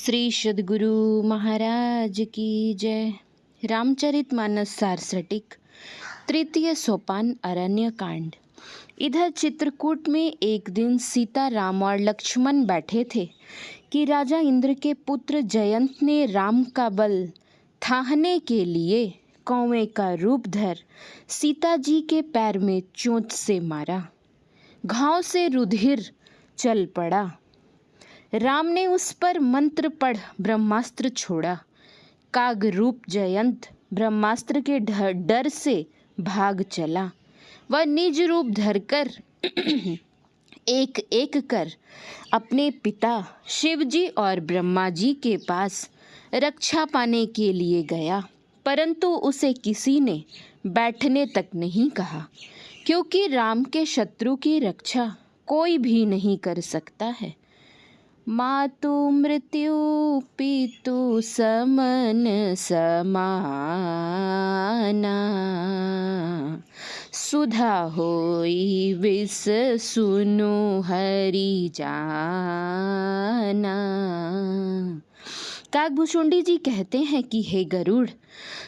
श्री सद्गुरु महाराज की जय। रामचरितमानस सारस्वतिक तृतीय सोपान अरण्य कांड। इधर चित्रकूट में एक दिन सीता, राम और लक्ष्मण बैठे थे कि राजा इंद्र के पुत्र जयंत ने राम का बल थाहने के लिए कौवे का रूप धर सीता जी के पैर में चोंच से मारा। घाव से रुधिर चल पड़ा। राम ने उस पर मंत्र पढ़ ब्रह्मास्त्र छोड़ा। काग रूप जयंत ब्रह्मास्त्र के डर से भाग चला। वह निज रूप धरकर एक एक कर अपने पिता शिव जी और ब्रह्मा जी के पास रक्षा पाने के लिए गया, परंतु उसे किसी ने बैठने तक नहीं कहा, क्योंकि राम के शत्रु की रक्षा कोई भी नहीं कर सकता है। मातु मृत्यु पितु समन समाना, सुधा होई विष सुनु हरि जाना। काकभूषुंडी जी कहते हैं कि हे गरुड़,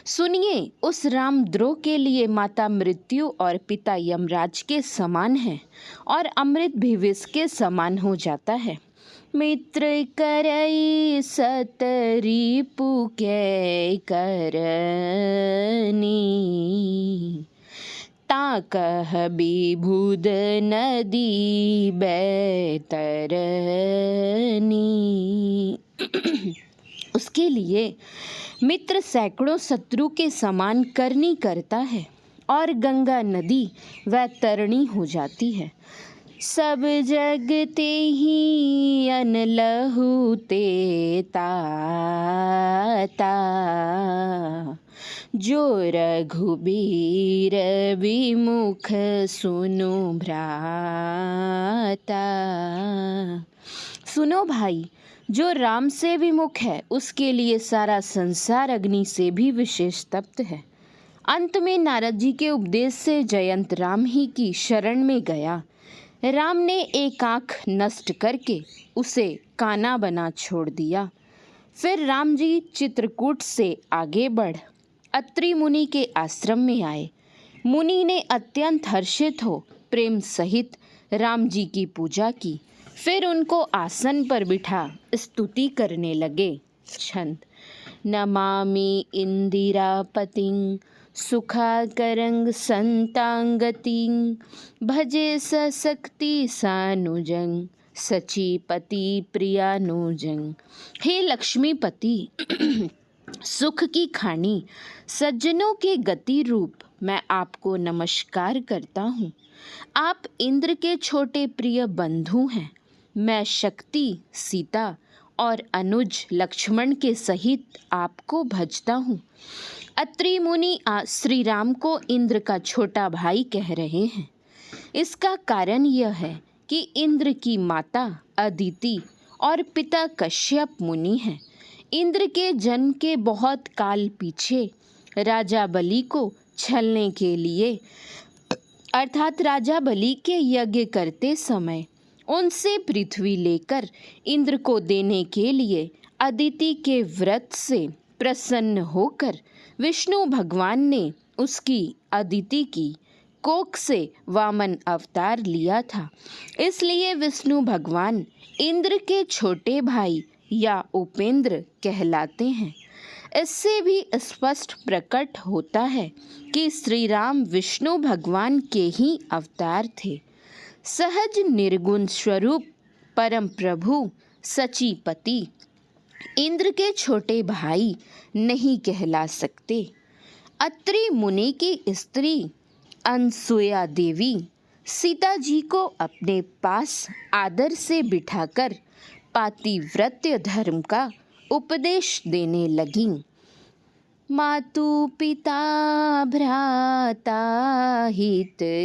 सुनिए, उस रामद्रोह के लिए माता मृत्यु और पिता यमराज के समान है और अमृत भी विष के समान हो जाता है। मित्र करई सतरिपु कै करनी, ताकह विबुध नदी बैतरनी। उसके लिए मित्र सैकड़ों शत्रु के समान करनी करता है और गंगा नदी वैतरणी हो जाती है। सब जग ते ही अनलहु ते ताता, जो रघुबीर विमुख सुनु भ्राता। सुनो भाई, जो राम से विमुख है उसके लिए सारा संसार अग्नि से भी विशेष तप्त है। अंत में नारद जी के उपदेश से जयंत राम ही की शरण में गया। राम ने एक आँख नष्ट करके उसे काना बना छोड़ दिया। फिर राम जी चित्रकूट से आगे बढ़ अत्रि मुनि के आश्रम में आए। मुनि ने अत्यंत हर्षित हो प्रेम सहित राम जी की पूजा की। फिर उनको आसन पर बिठा स्तुति करने लगे। छंद। नमामि इंदिरापतिं सुखाकरं संतांगतिं, भजे सशक्ति सानुजं सचीपति प्रियानुजं। हे लक्ष्मीपति, सुख की खानी, सज्जनों के गति रूप मैं आपको नमस्कार करता हूँ। आप इंद्र के छोटे प्रिय बंधु हैं। मैं शक्ति सीता और अनुज लक्ष्मण के सहित आपको भजता हूँ। अत्रि मुनि श्री राम को इंद्र का छोटा भाई कह रहे हैं। इसका कारण यह है कि इंद्र की माता अदिति और पिता कश्यप मुनि हैं। इंद्र के जन्म के बहुत काल पीछे राजा बलि को छलने के लिए, अर्थात राजा बलि के यज्ञ करते समय उनसे पृथ्वी लेकर इंद्र को देने के लिए अदिति के व्रत से प्रसन्न होकर विष्णु भगवान ने उसकी अदिति की कोख से वामन अवतार लिया था। इसलिए विष्णु भगवान इंद्र के छोटे भाई या उपेंद्र कहलाते हैं। इससे भी स्पष्ट प्रकट होता है कि श्री राम विष्णु भगवान के ही अवतार थे। सहज निर्गुण स्वरूप परम प्रभु सचीपति इंद्र के छोटे भाई नहीं कहला सकते। अत्रि मुनि की स्त्री अनसुया देवी सीता जी को अपने पास आदर से बिठाकर पातिव्रत्य धर्म का उपदेश देने लगी। मातु पिता भ्राता हितकारी,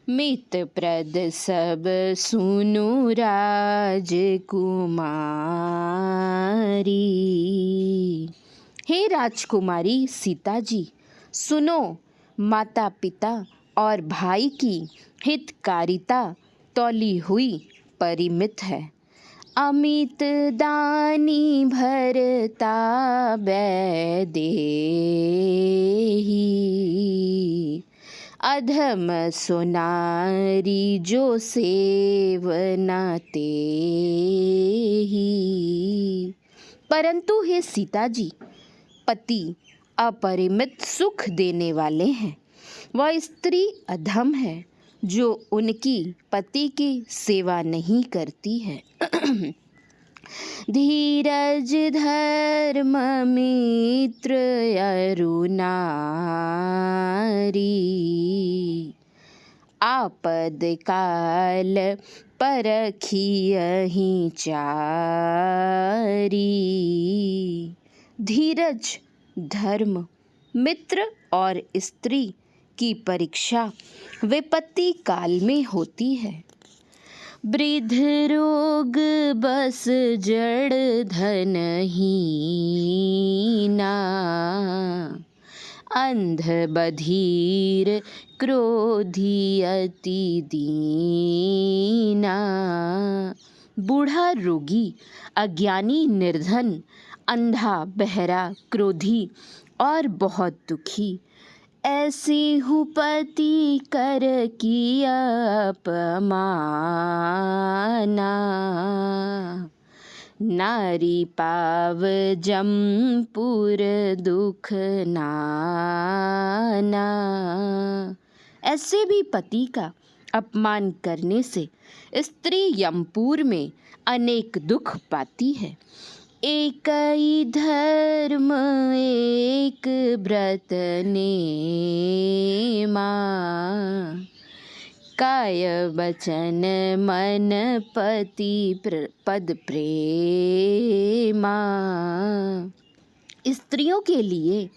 मित प्रद सब सुनु राजकुमारी। हे राजकुमारी सीता जी, सुनो, माता पिता और भाई की हितकारिता तौली हुई परिमित है। अमित दानी भरता बैदेही, अधम सोनारी जो सेवना तेही। परंतु हे सीता जी, पति अपरिमित सुख देने वाले हैं। वह स्त्री अधम है जो उनकी पति की सेवा नहीं करती है। धीरज धर्म मित्र अरु नारी, आपद काल परखियहि चारी। धीरज, धर्म, मित्र और स्त्री की परीक्षा विपत्ति काल में होती है। वृद्ध रोग बस जड़ धनहीना, अंध बधिर क्रोधी अति दीना। बूढ़ा रोगी, अज्ञानी निर्धन, अंधा बहरा क्रोधी और बहुत दुखी, ऐसी हूँ पति कर किया अपमाना। नारी पाव जमपुर दुख नाना। ऐसे भी पति का अपमान करने से स्त्री यमपुर में अनेक दुख पाती है। एक ही धर्म एक व्रत नेमा, काय वचन मन पति पद प्रेमा। स्त्रियों के लिए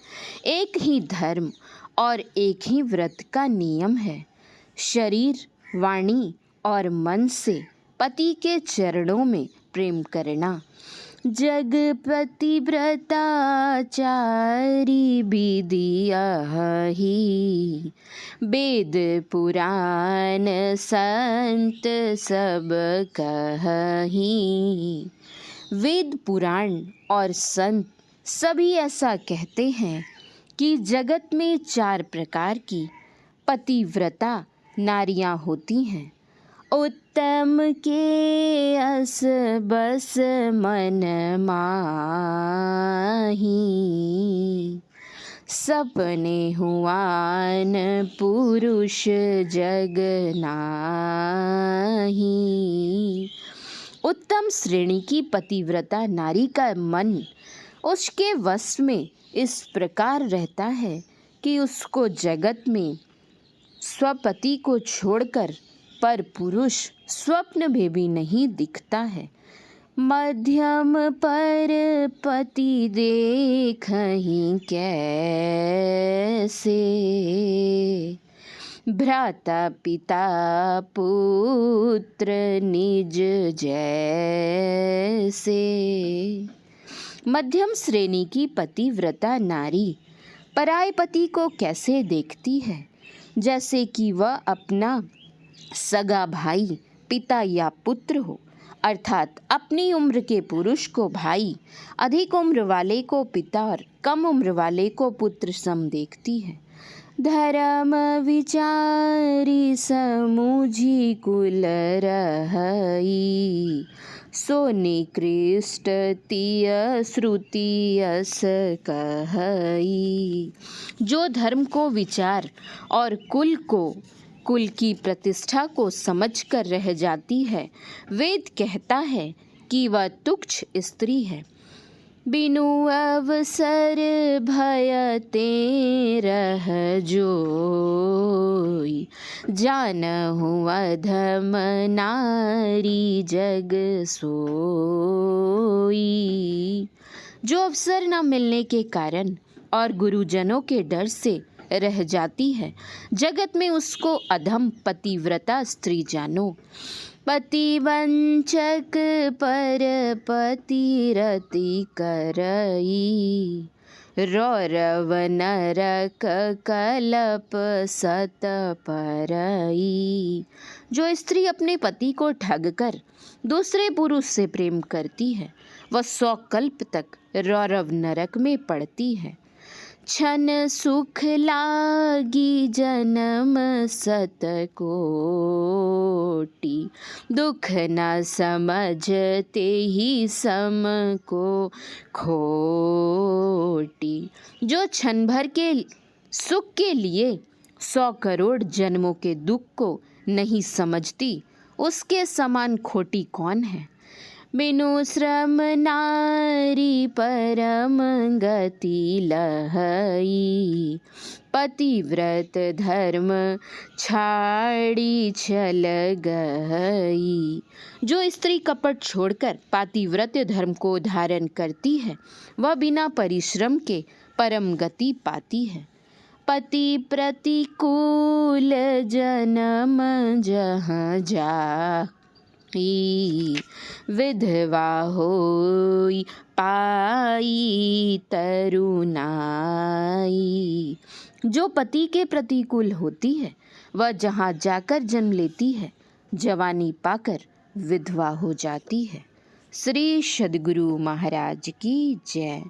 एक ही धर्म और एक ही व्रत का नियम है। शरीर, वाणी और मन से पति के चरणों में प्रेम करना। जग पतिव्रताचारी विधि अहि, वेद पुराण संत सब कहहि। वेद पुराण और संत सभी ऐसा कहते हैं कि जगत में 4 प्रकार की पतिव्रता नारियां होती हैं। उत्तम के अस बस मन माही, सपने हुआन पुरुष जग नाही। उत्तम श्रेणी की पतिव्रता नारी का मन उसके वश में इस प्रकार रहता है कि उसको जगत में स्वपति को छोड़कर पर पुरुष स्वप्न में भी नहीं दिखता है। मध्यम पर पति देखहि कैसे, भ्राता पिता पुत्र निज जैसे। मध्यम श्रेणी की पतिव्रता नारी पराय पति को कैसे देखती है? जैसे कि वह अपना सगा भाई, पिता या पुत्र हो, अर्थात अपनी उम्र के पुरुष को भाई, अधिक उम्र वाले को पिता और कम उम्र वाले को पुत्र सम देखती है। धर्म विचारी समूझी कुल रहई, सो निकृष्ट तिय श्रुति अस कहई। जो धर्म को विचार और कुल की प्रतिष्ठा को समझकर रह जाती है, वेद कहता है कि वह तुच्छ स्त्री है। बिनु अवसर भयते रह जोई, जानहु अधम नारी जग सोई। जो अवसर न मिलने के कारण और गुरुजनों के डर से रह जाती है, जगत में उसको अधम पतिव्रता स्त्री जानो। पतिवंचक पर पतिरति करई, रौरव नरक कलप सत परई। जो स्त्री अपने पति को ठग कर दूसरे पुरुष से प्रेम करती है वह 100 कल्प तक रौरव नरक में पड़ती है। छन सुख लागी जन्म सत कोटि, दुख न समझते ही सम को खोटी। जो क्षण भर के सुख के लिए 100 करोड़ जन्मों के दुख को नहीं समझती, उसके समान खोटी कौन है। बिनु श्रम नारी परम गति लहई, पतिव्रत धर्म छाड़ी छल गई। जो स्त्री कपट छोड़कर पातिव्रत्य धर्म को धारण करती है वह बिना परिश्रम के परम गति पाती है। पति प्रतिकूल जन्म जहाँ जा, विधवा होई पाई तरुणाई। जो पति के प्रतिकूल होती है वह जहाँ जाकर जन्म लेती है जवानी पाकर विधवा हो जाती है। श्री सद्गुरु महाराज की जय।